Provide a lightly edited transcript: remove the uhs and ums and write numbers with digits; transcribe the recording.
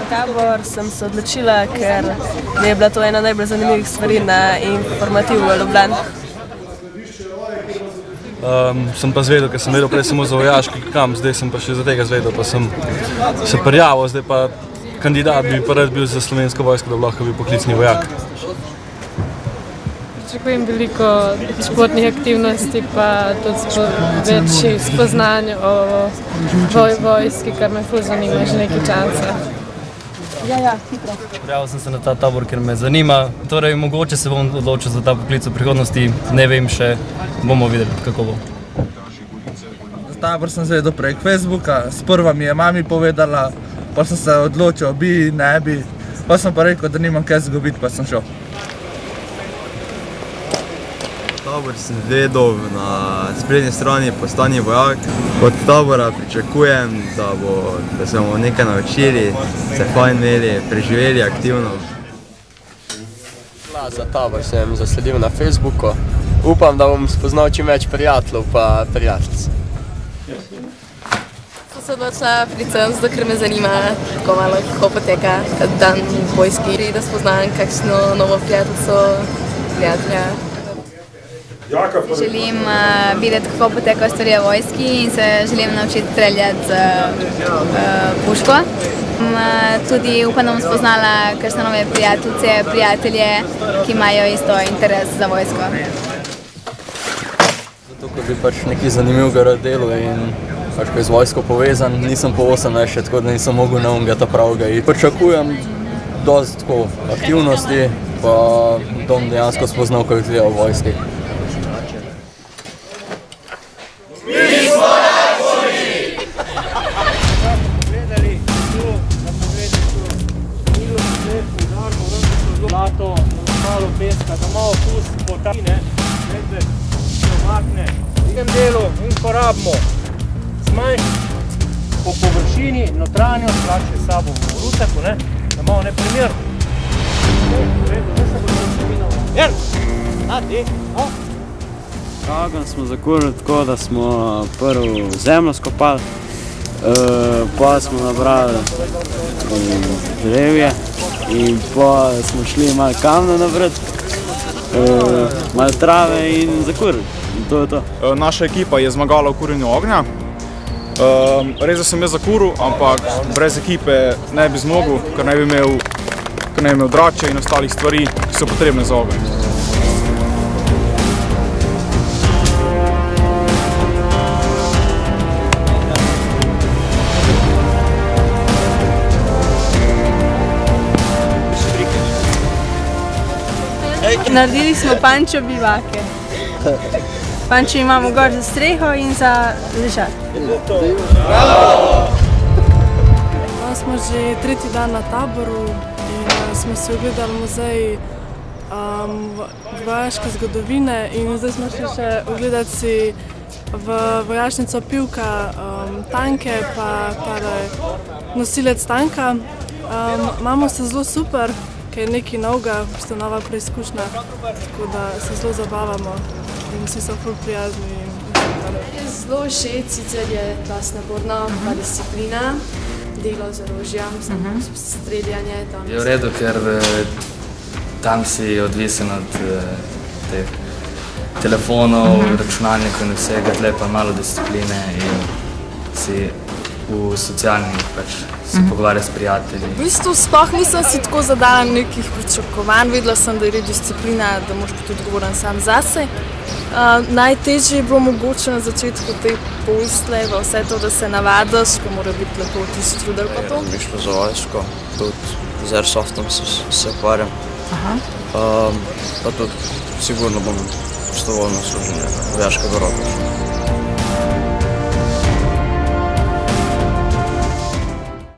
Tabor sem se odločila, ker mi je bila to ena najbolj zanimivih stvari na informativu v Ljubljani. Sem pa zvedel, ker sem vedel prej samo za vojaški kamp, zdaj sem pa še za tega zvedel, pa sem se prijavil, zdaj pa kandidat bi pa rad bil za Slovensko vojsko, da bi lahko bil poklicni vojak. Pričakujem veliko športnih aktivnosti, pa tudi večjih spoznanj o vojski, kar me ful zanima že nekaj časa. Hitro. Prijavil sem se na ta tabor, ker me zanima. Torej, mogoče se bom odločil za ta poklic v prihodnosti, ne vem še, bomo videli, kako bo. Za tabor sem zvedel prek Facebooka, sprva mi je mami povedala, pa sem se odločil, bi, ne bi. Pa sem pa rekel, da nimam kaj zgubiti, pa sem šel. Tabor sem vedel na sprednji strani postani vojak. Od tabora pričakujem, da se bomo nekaj naučili, se fajn imeli, preživeli aktivno. Za tabor sem zasledil na Facebooku. Upam, da bom spoznal čim več prijateljev pa prijateljic. Sem se odločila predvsem zato, ker me zanima, tako malo kako poteka dan v vojski, da spoznam kakšno novo prijatelja. Želim videti, kako potekajo stvari v vojski in se želim naučiti streljati z puško. Tudi upam, da bom spoznala kakšne nove prijateljice, prijatelje, ki imajo isto interes za vojsko. Zato, ker bi pač nekaj zanimivega rad delal in pač ko je z vojsko povezan, nisem po 18 še, tako da nisem mogel na onega ta pravega. Pričakujem dosti tako aktivnosti, pa bom dejansko spoznal, kako izgleda v vojski. Zlato, malo peska, da malo pust potine, nekde se omakne. V tem delu in ko rabimo zmanjšati po površini notranjost, vlači s sabo v ruteku, da malo neprimerno. Ogenj smo zakurili tako, da smo prvo zemljo skopali, pa smo nabrali drevje in pa smo šli malo kamna nabrati, malo trave in zakurili. In to je to. Naša ekipa je zmagala v kurjenju ognja. Res da sem jaz zakuril, ampak brez ekipe ne bi zmogel, ker ne bi imel drače in ostalih stvari, ki so potrebne za ogenj. Naredili smo pančo bivake. Pančo imamo gor za streho in za ležati. Smo že tretji dan na taboru in smo si ogledali muzej vojaške zgodovine in zdaj smo šli še ogledati si v vojašnico Pivka tanke pa nosilec tanka. Imamo se zelo super, ker je nekaj novega, nova preizkušnja, tako da se zelo zabavamo in vsi so ful prijazni. Zelo všeč, sicer je dosti naporna disciplina, delo z orožjem, streljanje. Je v redu, ker tam si odvisen od teh telefonov, računalnikov in vsega, tle pa malo discipline in si v socialnih se pogovarja s prijatelji. V bistvu sploh nisem si tako zadala nekih pričakovanj, vedela sem, da je res disciplina, da moraš biti odgovoren sam zase. Najtežje je bilo mogoče na začetku te posle, vse to, da se navadiš, ko mora biti lepo tisti trudel pa to. Bi šlo za vojsko, tudi z airsoftom se ukvarjam. Pa tudi sigurno bom prostovoljno služil vojaškega roka.